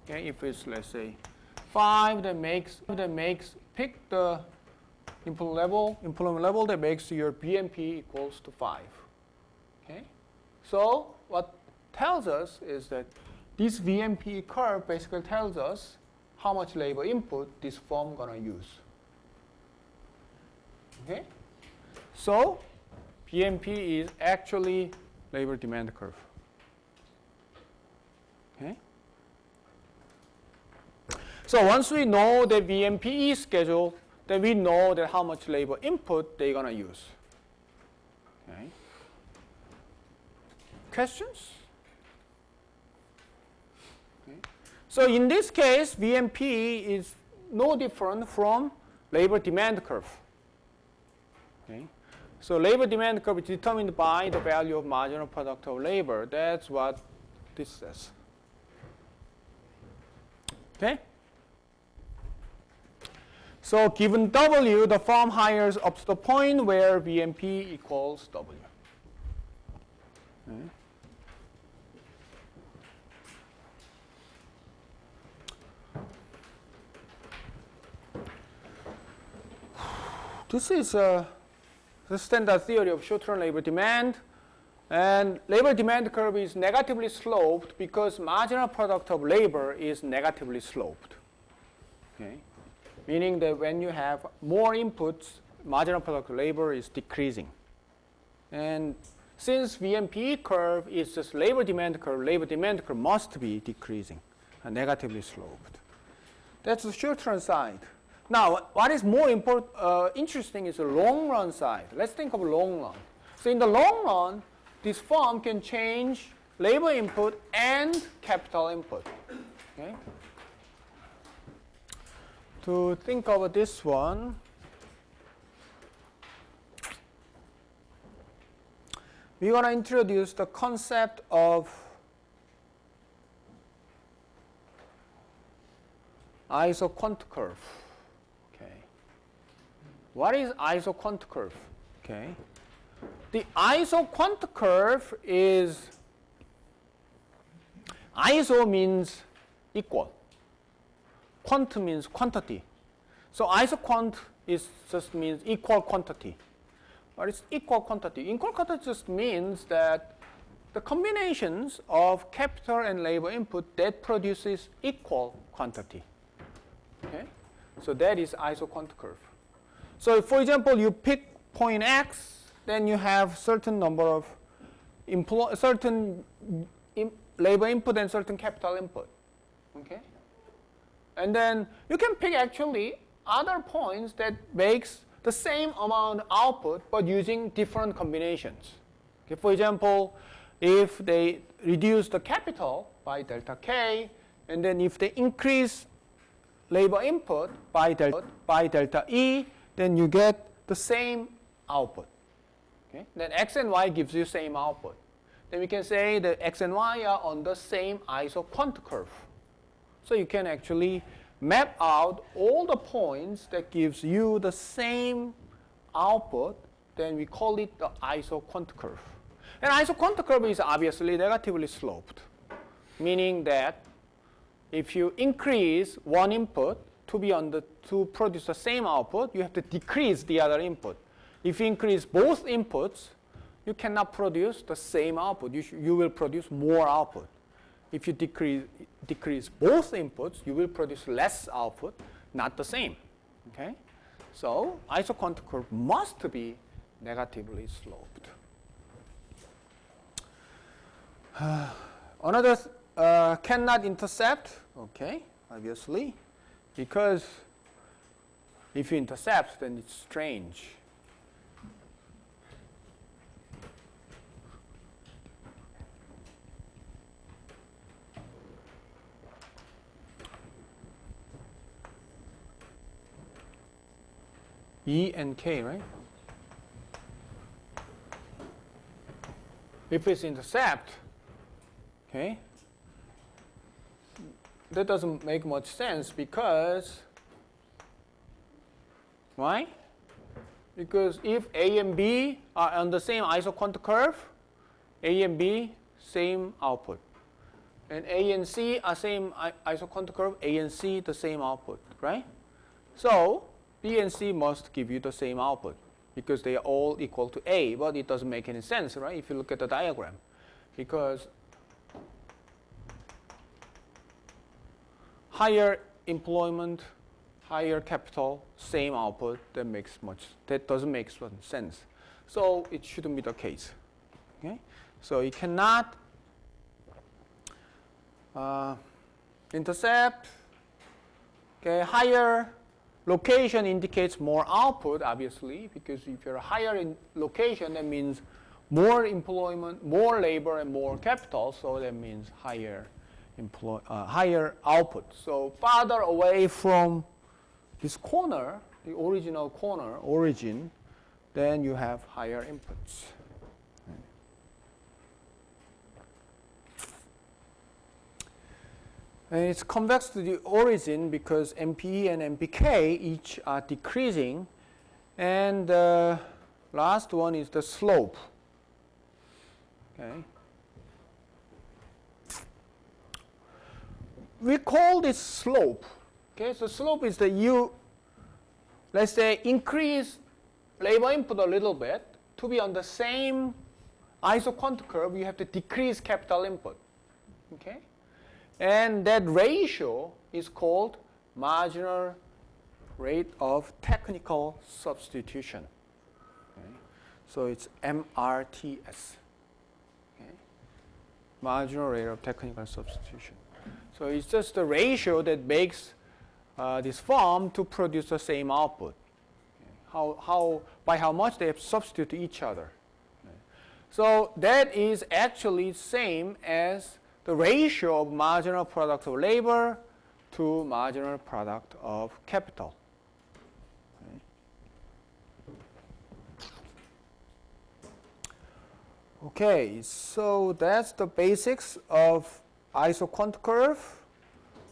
Okay, if it's, let's say, 5, that makes pick the employment level that makes your VMP equals to 5. Okay? So what tells us is that this VMP curve basically tells us how much labor input this firm gonna use. Okay? So VMP is actually labor demand curve. Okay? So once we know the VMPE schedule, then we know that how much labor input they're gonna use. Okay? Questions? Okay. So in this case, VMP is no different from labor demand curve. Okay. So labor demand curve is determined by the value of marginal product of labor. That's what this says. Okay? So given W, the firm hires up to the point where VMP equals W. Okay. This is the standard theory of short-term labor demand. And labor demand curve is negatively sloped because marginal product of labor is negatively sloped. Okay? Meaning that when you have more inputs, marginal product of labor is decreasing. And since VMP curve is just labor demand curve must be decreasing and negatively sloped. That's the short-run side. Now, what is more interesting is the long-run side. Let's think of long run. So in the long run, this firm can change labor input and capital input. Okay? To think of this one, we're going to introduce the concept of isoquant curve. Okay. What is isoquant curve? Okay. The isoquant curve is, iso means equal. Quant means quantity. So isoquant just means equal quantity. But it's equal quantity. Equal quantity just means that the combinations of capital and labor input that produces equal quantity. Okay? So that is isoquant curve. So for example, you pick point X, then you have certain number of labor input and certain capital input. Okay? And then you can pick actually other points that makes the same amount output but using different combinations. Okay? For example, if they reduce the capital by delta K, and then if they increase labor input by delta E, then you get the same output. Okay? Then X and Y gives you same output. Then we can say that X and Y are on the same isoquant curve. So you can actually map out all the points that gives you the same output, then we call it the isoquant curve. And isoquant curve is obviously negatively sloped, meaning that if you increase one input to produce the same output, you have to decrease the other input. If you increase both inputs, you cannot produce the same output. You will produce more output. If you decrease both inputs, you will produce less output, not the same. Okay? So isoquant curve must be negatively sloped. Another cannot intercept, okay, obviously, because if you intercept, then it's strange. E and K, right? If it's intercept, okay, that doesn't make much sense because, why? Because if A and B are on the same isoquant curve, A and B, same output. And A and C are same isoquant curve, A and C, the same output, right? So B and C must give you the same output because they are all equal to A, but it doesn't make any sense, right, if you look at the diagram. Because higher employment, higher capital, same output, that doesn't make sense. So it shouldn't be the case. Okay? So you cannot intercept. Okay, higher location indicates more output, obviously, because if you're higher in location, that means more employment, more labor, and more capital. So that means higher output. So farther away from this corner, the original corner, origin, then you have higher inputs. And it's convex to the origin because MPE and MPK each are decreasing. And the last one is the slope. Okay. We call this slope. Okay, so slope is let's say, increase labor input a little bit. To be on the same isoquant curve, you have to decrease capital input. Okay? And that ratio is called marginal rate of technical substitution. Okay? So it's MRTS. Okay? Marginal rate of technical substitution. So it's just the ratio that makes this form to produce the same output. Okay? By how much they have substituted each other. Okay? So that is actually same as the ratio of marginal product of labor to marginal product of capital. Okay, so that's the basics of isoquant curve.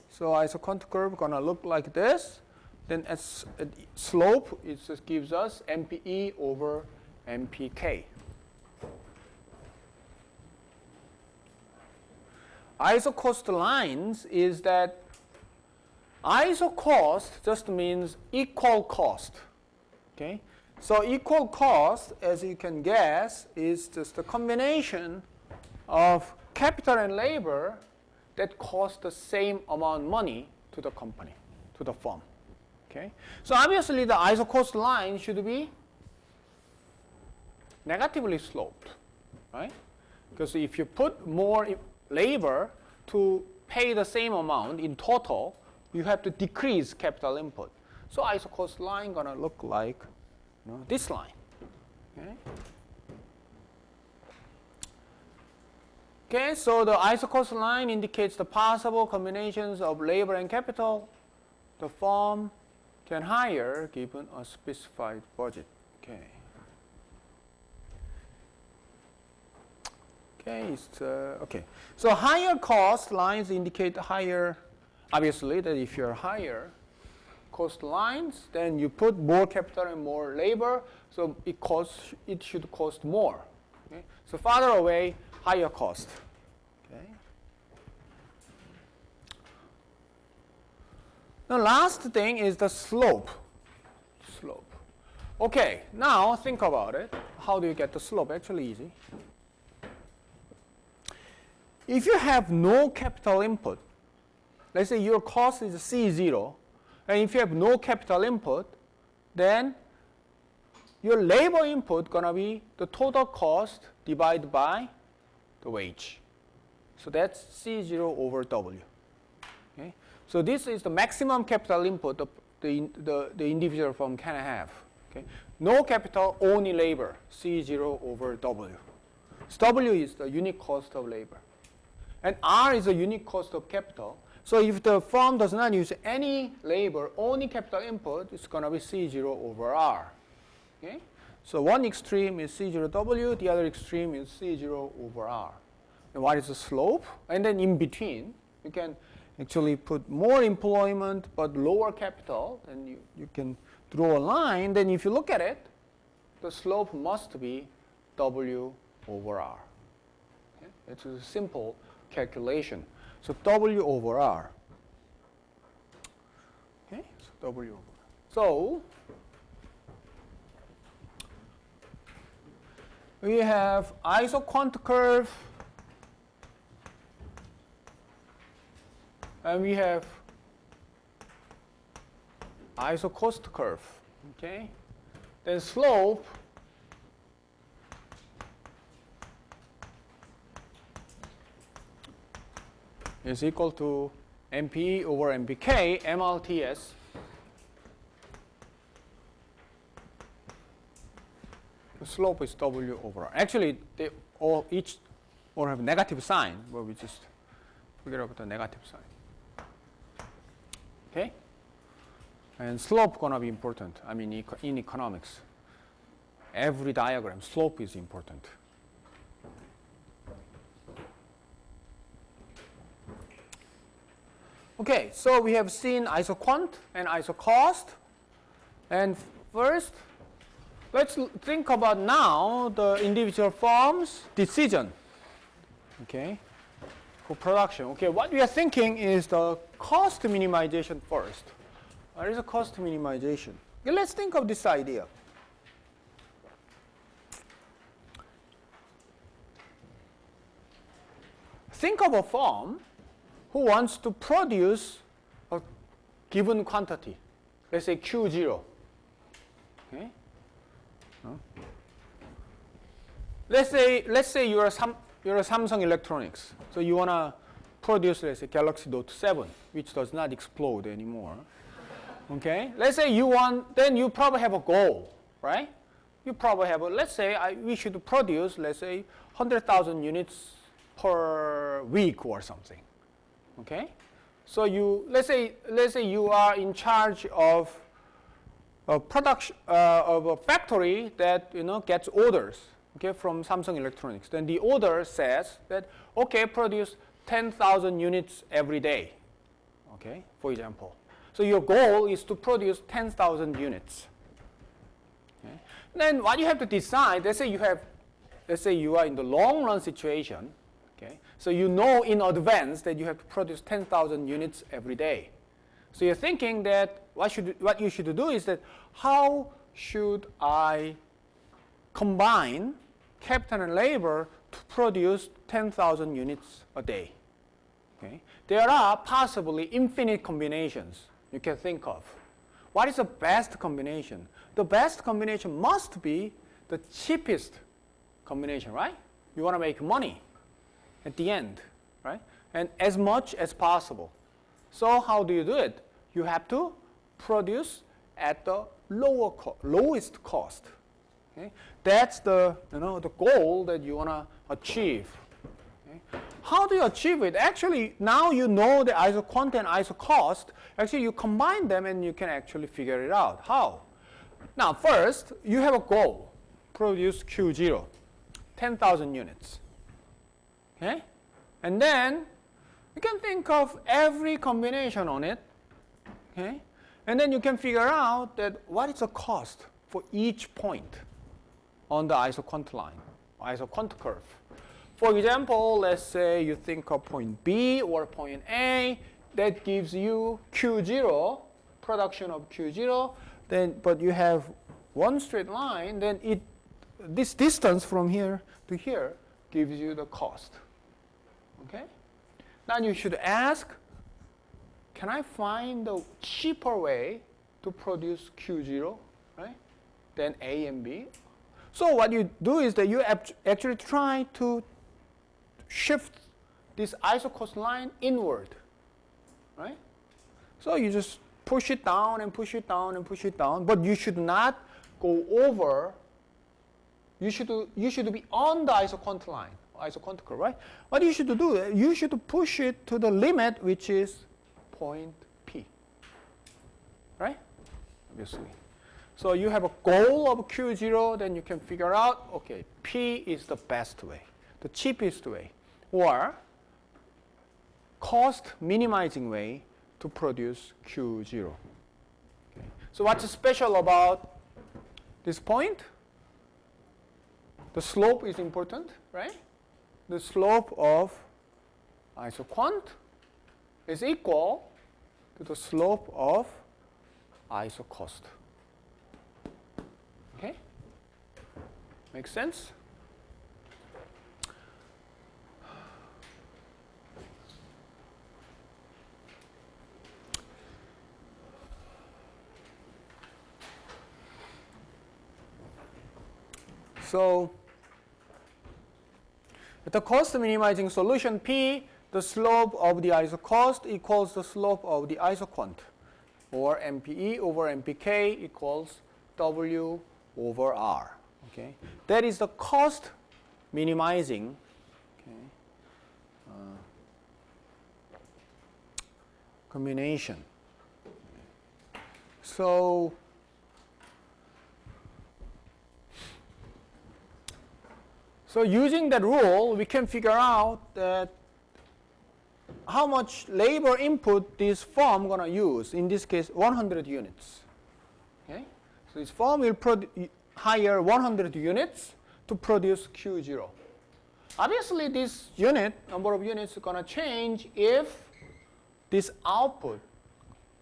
So isoquant curve gonna look like this. Then as slope, it just gives us MPE over MPK. Isocost lines is that isocost just means equal cost. Okay? So equal cost, as you can guess, is just a combination of capital and labor that cost the same amount of money to the company, to the firm. Okay? So obviously the isocost line should be negatively sloped, right? Because if you put more labor to pay the same amount in total, you have to decrease capital input. So isocost line gonna look like this line. Okay? Okay, so the isocost line indicates the possible combinations of labor and capital the firm can hire given a specified budget. Okay. Okay. So higher cost lines indicate higher, obviously, that if you're higher cost lines, then you put more capital and more labor, so it should cost more. Okay? So farther away, higher cost. Okay. The last thing is the slope. Okay, now think about it. How do you get the slope? Actually easy. If you have no capital input, let's say your cost is C0, and if you have no capital input, then your labor input gonna be the total cost divided by the wage. So that's C0 over W. Okay? So this is the maximum capital input the individual firm can have. Okay? No capital, only labor, C0 over W. So W is the unit cost of labor. And R is the unit cost of capital. So if the firm does not use any labor, only capital input, it's going to be C0 over R. Okay? So one extreme is C0W, the other extreme is C0 over R. And what is the slope? And then in between, you can actually put more employment but lower capital, and you can draw a line. Then if you look at it, the slope must be W over R. Okay? It's a simple calculation. So W over R. Okay, so W over R. So we have isoquant curve, and we have isocost curve. Okay, then slope is equal to MPE over MPK, MLTS. The slope is W over R. Actually, they each have negative sign, but we just figure out the negative sign. Okay? And slope gonna be important. I mean, in economics, every diagram, slope is important. Okay, so we have seen isoquant and isocost. And first, let's think about now the individual firm's decision, okay, for production. Okay, what we are thinking is the cost minimization first. What is a cost minimization? Okay, let's think of this idea. Think of a firm who wants to produce a given quantity, let's say Q0. Okay? Let's say you're Samsung Electronics, so you wanna produce, let's say, Galaxy Note 7, which does not explode anymore. Okay? Let's say you want, then you probably have a goal, right? You probably have let's say we should produce, let's say, 100,000 units per week or something. Okay? So let's say you are in charge of a production of a factory that gets orders, okay, from Samsung Electronics. Then the order says that, okay, produce 10,000 units every day, okay, for example. So your goal is to produce 10,000 units. Okay? Then what you have to decide, let's say you are in the long run situation, okay, so you know in advance that you have to produce 10,000 units every day. So you're thinking that what you should do is that how should I combine capital and labor to produce 10,000 units a day? Okay? There are possibly infinite combinations you can think of. What is the best combination? The best combination must be the cheapest combination, right? You want to make money at the end, right? And as much as possible. So how do you do it? You have to produce at the lowest cost. Okay? That's the the goal that you want to achieve. Okay? How do you achieve it? Actually, now you know the isoquant and isocost. Actually, you combine them and you can actually figure it out. How? Now, first, you have a goal. Produce Q0, 10,000 units. Okay? And then you can think of every combination on it. Okay? And then you can figure out that what is the cost for each point on the isoquant line, isoquant curve. For example, let's say you think of point B or point A, that gives you Q0, production of Q0, but you have one straight line, then this distance from here to here gives you the cost. Okay? Now you should ask, can I find the cheaper way to produce Q0, right, than A and B? So what you do is that you actually try to shift this isocost line inward, right? So you just push it down and push it down and push it down, but you should not go over. You should be on the isocont line, isocont curve, right? What you should do, you should push it to the limit, which is point P, right? Obviously. So you have a goal of Q0, then you can figure out, okay, P is the best way, the cheapest way, or cost minimizing way to produce Q0. Okay. So what's special about this point? The slope is important, right? The slope of isoquant is equal to the slope of isocost. Okay? Makes sense? So, with the cost minimizing solution P, the slope of the isocost equals the slope of the isoquant, or MPE over MPK equals W over R. Okay? That is the cost minimizing, okay, combination. So using that rule, we can figure out that how much labor input this firm going to use. In this case, 100 units. Okay? So this firm will hire 100 units to produce Q0. Obviously, this number of units is going to change if this output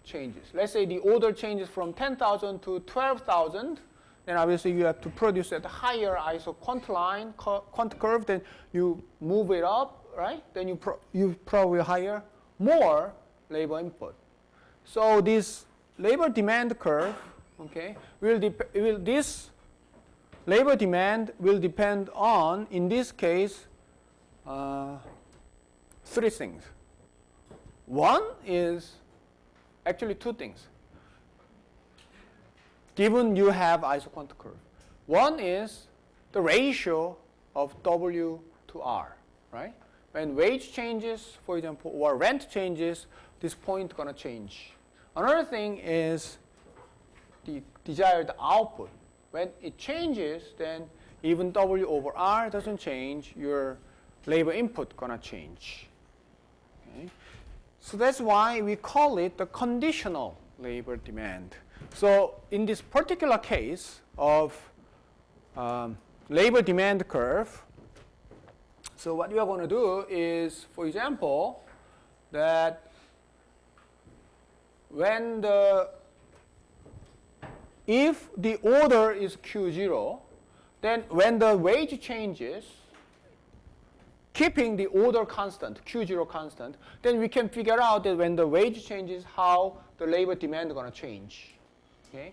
changes. Let's say the order changes from 10,000 to 12,000. Then obviously you have to produce at a higher isoquant line, quant curve, then you move it up, right? Then you probably hire more labor input. So this labor demand curve, okay, this labor demand will depend on, in this case, three things. One is actually two things. Given you have isoquant curve. One is the ratio of W to R, right? When wage changes, for example, or rent changes, this point is going to change. Another thing is the desired output. When it changes, then even W over R doesn't change, your labor input going to change. Okay? So that's why we call it the conditional labor demand. So in this particular case of labor demand curve, so what we are going to do is, for example, that if the order is Q0, then when the wage changes, keeping the order constant, Q0 constant, then we can figure out that when the wage changes, how the labor demand is going to change. Okay?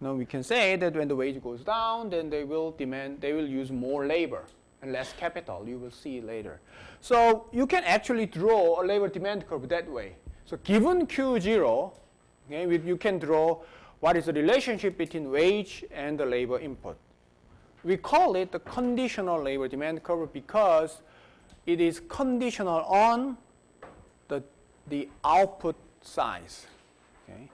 Now we can say that when the wage goes down, then they will use more labor and less capital. You will see later. So you can actually draw a labor demand curve that way. So given Q0, okay, you can draw what is the relationship between wage and the labor input. We call it the conditional labor demand curve because it is conditional on the output size. Okay?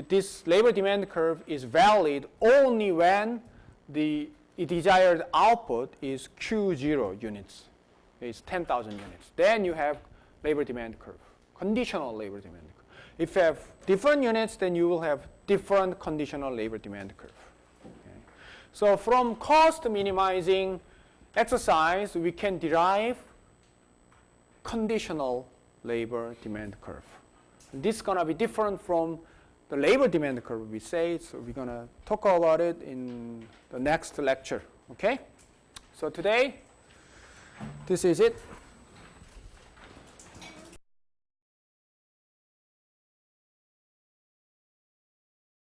This labor demand curve is valid only when the desired output is Q0 units. It's 10,000 units. Then you have labor demand curve, conditional labor demand curve. If you have different units, then you will have different conditional labor demand curve. Okay? So from cost minimizing exercise, we can derive conditional labor demand curve. And this is going to be different from the labor demand curve we say, so we're going to talk about it in the next lecture. Okay? So today, this is it.